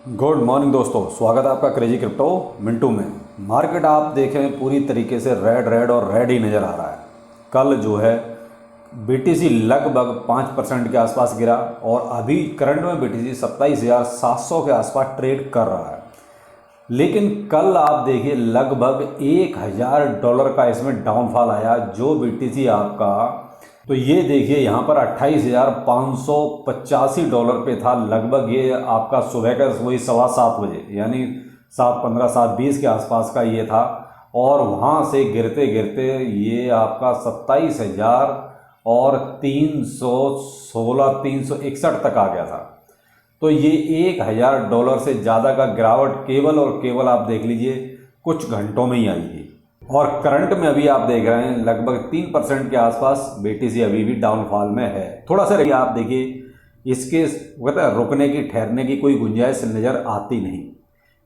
Good morning दोस्तों, स्वागत है आपका क्रेजी क्रिप्टो मिंटू में। मार्केट आप देखें पूरी तरीके से रेड और रेड ही नज़र आ रहा है। कल जो है बीटीसी लगभग 5% के आसपास गिरा और अभी करंट में बीटीसी 27,700 के आसपास ट्रेड कर रहा है। लेकिन कल आप देखिए लगभग $1,000 का इसमें डाउनफॉल आया जो बीटीसी आपका, तो ये देखिए यहाँ पर $28,585 पे था लगभग। ये आपका सुबह का वही 7:15 बजे यानी 7:15 7:20 के आसपास का ये था और वहाँ से गिरते गिरते ये आपका 27,361 तक आ गया था। तो ये $1,000 से ज़्यादा का गिरावट केवल और केवल आप देख लीजिए कुछ घंटों में ही आई है। और करंट में अभी आप देख रहे हैं लगभग 3% के आसपास बीटीसी अभी भी डाउनफॉल में है। थोड़ा सा आप देखिए इसके कहते हैं रुकने की ठहरने की कोई गुंजाइश नज़र आती नहीं।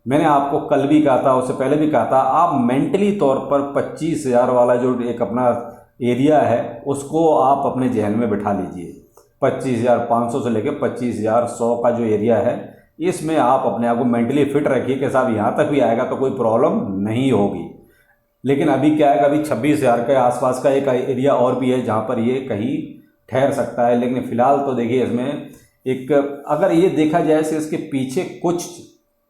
मैंने आपको कल भी कहा था, उससे पहले भी कहा था, आप मेंटली तौर पर 25,000 वाला जो एक अपना एरिया है उसको आप अपने जहन में बिठा लीजिए। 25,500 से लेकर 25,100 का जो एरिया है इसमें आप अपने आप को मेंटली फिट रखिए कि साहब यहाँ तक भी आएगा तो कोई प्रॉब्लम नहीं होगी। लेकिन अभी क्या है, अभी 26,000 के आसपास का एक एरिया और भी है जहाँ पर ये कहीं ठहर सकता है। लेकिन फ़िलहाल तो देखिए इसमें एक अगर ये देखा जाए कि इसके पीछे कुछ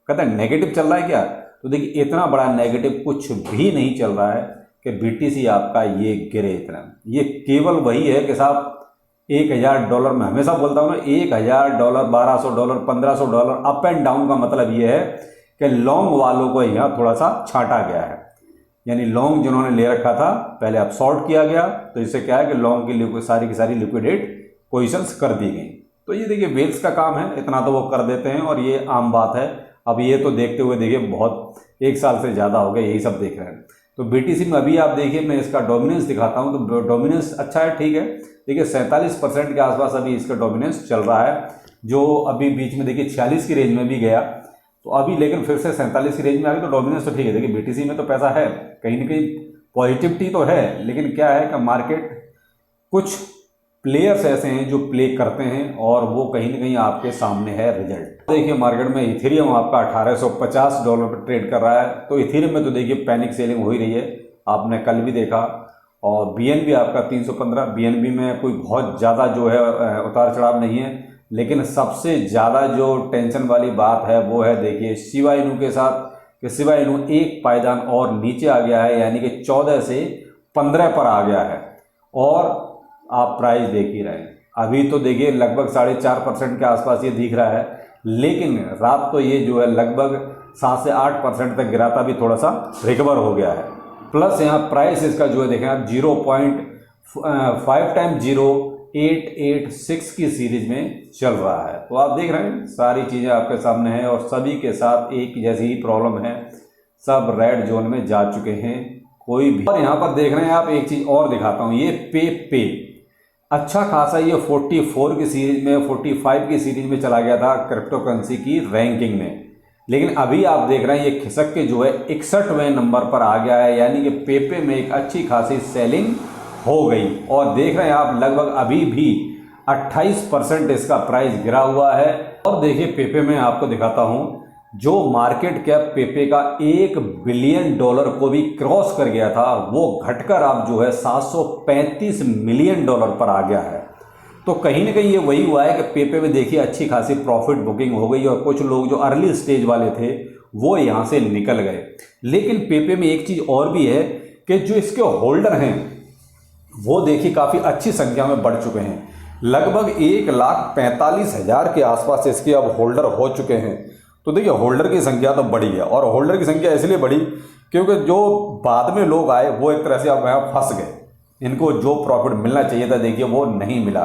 कहते हैं नेगेटिव चल रहा है क्या, तो देखिए इतना बड़ा नेगेटिव कुछ भी नहीं चल रहा है कि बीटीसी आपका ये गिरे इतना। ये केवल वही है कि साहब $1,000, मैं हमेशा बोलता हूँ ना, $1,000 $1,200 $1,500 अप एंड डाउन का मतलब ये है कि लॉन्ग वालों को यहाँ थोड़ा सा छांटा गया है। यानी लॉन्ग जिन्होंने ले रखा था पहले अब शॉर्ट किया गया, तो इससे क्या है कि लॉन्ग की सारी की सारी लिक्विडेट पोजीशंस कर दी गई। तो ये देखिए वेल्स का काम है, इतना तो वो कर देते हैं और ये आम बात है। अब ये तो देखते हुए देखिए बहुत 1 साल से ज़्यादा हो गया यही सब देख रहे हैं। तो बीटीसी में अभी आप देखिए मैं इसका डोमिनेंस दिखाता हूँ, तो डोमिनेंस अच्छा है, ठीक है। देखिए 47% के आसपास अभी इसका डोमिनेंस चल रहा है, जो अभी बीच में देखिए 46 की रेंज में भी गया, तो अभी लेकिन फिर से 47 की रेंज में आ गई, तो डोमिनेंस तो ठीक है। देखिए बीटीसी में तो पैसा है, कहीं ना कहीं पॉजिटिविटी तो है, लेकिन क्या है कि मार्केट कुछ प्लेयर्स ऐसे हैं जो प्ले करते हैं और वो कहीं ना कहीं आपके सामने है रिजल्ट। देखिए मार्केट में इथेरियम आपका $1,850 पर ट्रेड कर रहा है, तो इथेरियम में तो देखिए पैनिक सेलिंग हो ही रही है, आपने कल भी देखा। और बीएनबी आपका 315, बीएनबी में कोई बहुत ज़्यादा जो है उतार चढ़ाव नहीं है। लेकिन सबसे ज़्यादा जो टेंशन वाली बात है वो है देखिए शिबा इनू के साथ, कि शिबा इनू एक पायदान और नीचे आ गया है, यानी कि 14 से 15 पर आ गया है। और आप प्राइस देख ही रहे हैं, अभी तो देखिए लगभग 4.5% के आसपास ये दिख रहा है, लेकिन रात तो ये जो है लगभग 7 से 8% तक गिरा था, भी थोड़ा सा रिकवर हो गया है। प्लस यहाँ प्राइस इसका जो है देखें आप 0.5 टाइम 0.886 की सीरीज में चल रहा है। तो आप देख रहे हैं सारी चीज़ें आपके सामने हैं और सभी के साथ एक जैसी ही प्रॉब्लम है, सब रेड जोन में जा चुके हैं कोई भी। और यहाँ पर देख रहे हैं आप, एक चीज़ और दिखाता हूँ, ये पे अच्छा खासा ये 44 की सीरीज में 45 की सीरीज में चला गया था क्रिप्टो करेंसी की रैंकिंग में। लेकिन अभी आप देख रहे हैं ये खिसक के जो है 61वें नंबर पर आ गया है, यानी कि पेपे में एक अच्छी खासी सेलिंग हो गई। और देख रहे हैं आप लगभग अभी भी 28% इसका प्राइस गिरा हुआ है। और देखिए पेपे में आपको दिखाता हूं, जो मार्केट कैप पेपे का $1 बिलियन को भी क्रॉस कर गया था, वो घटकर आप जो है $735 मिलियन पर आ गया है। तो कहीं ना कहीं ये वही हुआ है कि पेपे में देखिए अच्छी खासी प्रॉफिट बुकिंग हो गई और कुछ लोग जो अर्ली स्टेज वाले थे वो यहाँ से निकल गए। लेकिन पेपे में एक चीज़ और भी है कि जो इसके होल्डर हैं वो देखिए काफ़ी अच्छी संख्या में बढ़ चुके हैं, लगभग 1,45,000 के आसपास इसके अब होल्डर हो चुके हैं। तो देखिए होल्डर की संख्या तो बढ़ी है, और होल्डर की संख्या इसलिए बढ़ी क्योंकि जो बाद में लोग आए वो एक तरह से अब यहाँ फंस गए, इनको जो प्रॉफिट मिलना चाहिए था देखिए वो नहीं मिला।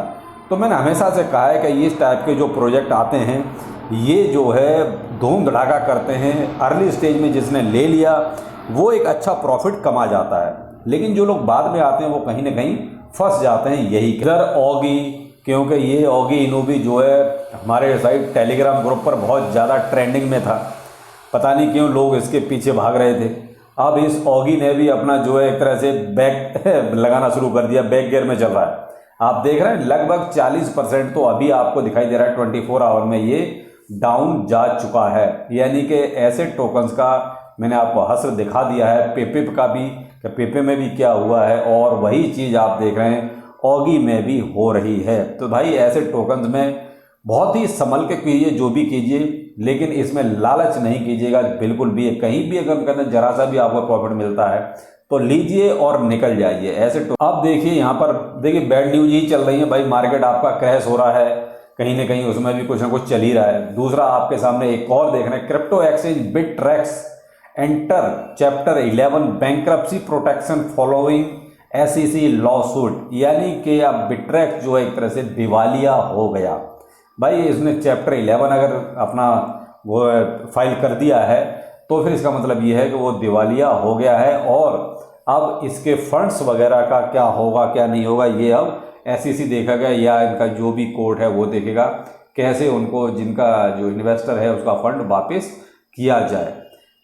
तो मैंने हमेशा से कहा है कि इस टाइप के जो प्रोजेक्ट आते हैं ये जो है धूम धड़ाका करते हैं, अर्ली स्टेज में जिसने ले लिया वो एक अच्छा प्रॉफिट कमा जाता है, लेकिन जो लोग बाद में आते हैं वो कहीं ना कहीं फंस जाते हैं। यही इधर ऑगी, क्योंकि ये ऑगी इनू भी जो है हमारे साइड टेलीग्राम ग्रुप पर बहुत ज़्यादा ट्रेंडिंग में था, पता नहीं क्यों लोग इसके पीछे भाग रहे थे। अब इस ऑगी ने भी अपना जो है एक तरह से बैक लगाना शुरू कर दिया, बैक गियर में चल रहा है। आप देख रहे हैं लगभग 40% तो अभी आपको दिखाई दे रहा है 24 आवर में ये डाउन जा चुका है। यानी कि ऐसे टोकन्स का मैंने आपको हस्र दिखा दिया है, पेपे का भी, कि पेपे में भी क्या हुआ है, और वही चीज़ आप देख रहे हैं ऑगी में भी हो रही है। तो भाई ऐसे टोकन्स में बहुत ही संभल के कीजिए, जो भी कीजिए, लेकिन इसमें लालच नहीं कीजिएगा बिल्कुल भी। कहीं भी अगर करना जरा सा भी आपको प्रॉफिट मिलता है तो लीजिए और निकल जाइए ऐसे। तो अब देखिए यहाँ पर देखिए बैड न्यूज ही चल रही है भाई, मार्केट आपका क्रैश हो रहा है, कहीं ना कहीं उसमें भी कुछ ना कुछ चल ही रहा है। दूसरा आपके सामने एक और देख रहे हैं, crypto exchange Bittrex enter chapter 11 bankruptcy protection following SEC lawsuit. यानी कि अब बिटरेक्स जो है एक तरह से दिवालिया हो गया भाई। इसने चैप्टर 11 अगर अपना वो फाइल कर दिया है तो फिर इसका मतलब ये है कि वो दिवालिया हो गया है, और अब इसके फंड्स वगैरह का क्या होगा क्या नहीं होगा ये अब SEC देखेगा, या इनका जो भी कोर्ट है वो देखेगा कैसे उनको, जिनका जो इन्वेस्टर है उसका फंड वापस किया जाए।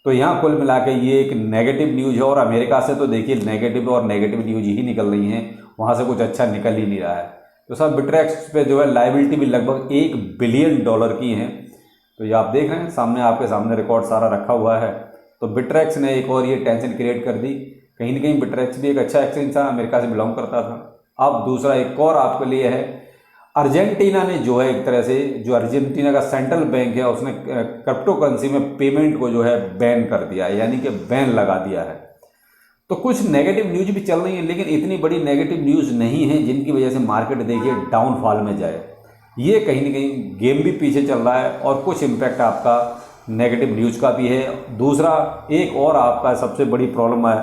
तो यहाँ कुल मिला के ये एक नेगेटिव न्यूज़ है, और अमेरिका से तो देखिए नेगेटिव और नेगेटिव न्यूज़ ही निकल रही हैं, वहाँ से कुछ अच्छा निकल ही नहीं रहा है। तो सर बिटरेक्स पे जो है लाइबिलिटी भी लगभग $1 बिलियन की है। तो ये आप देख रहे हैं सामने, आपके सामने रिकॉर्ड सारा रखा हुआ है। तो बिटरेक्स ने एक और ये टेंशन क्रिएट कर दी। कहीं ना कहीं बिटरेक्स भी एक अच्छा एक्सचेंज था, अमेरिका से बिलोंग करता था। अब दूसरा एक और आपके लिए है, अर्जेंटीना ने जो है एक तरह से, जो अर्जेंटीना का सेंट्रल बैंक है उसने क्रिप्टो करेंसी में पेमेंट को जो है बैन कर दिया है, यानी कि बैन लगा दिया है। तो कुछ नेगेटिव न्यूज भी चल रही है, लेकिन इतनी बड़ी नेगेटिव न्यूज़ नहीं है जिनकी वजह से मार्केट देखिए डाउनफॉल में जाए। ये कहीं ना कहीं गेम भी पीछे चल रहा है, और कुछ इम्पैक्ट आपका नेगेटिव न्यूज़ का भी है। दूसरा एक और आपका सबसे बड़ी प्रॉब्लम है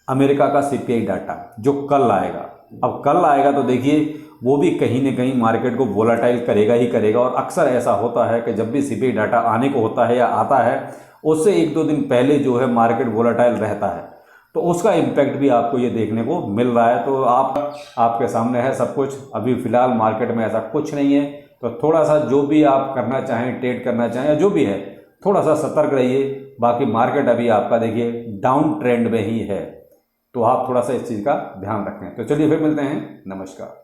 अमेरिका का CPI डाटा जो कल आएगा। अब कल आएगा तो देखिए वो भी कहीं ना कहीं मार्केट को वोलाटाइल करेगा ही करेगा, और अक्सर ऐसा होता है कि जब भी CPI डाटा आने को होता है या आता है उससे 1-2 दिन पहले जो है मार्केट वोलाटाइल रहता है, तो उसका इम्पैक्ट भी आपको ये देखने को मिल रहा है। तो आपके सामने है सब कुछ, अभी फ़िलहाल मार्केट में ऐसा कुछ नहीं है। तो थोड़ा सा जो भी आप करना चाहें, ट्रेड करना चाहें या जो भी है, थोड़ा सा सतर्क रहिए। बाकी मार्केट अभी आपका देखिए डाउन ट्रेंड में ही है, तो आप थोड़ा सा इस चीज़ का ध्यान रखें। तो चलिए फिर मिलते हैं, नमस्कार।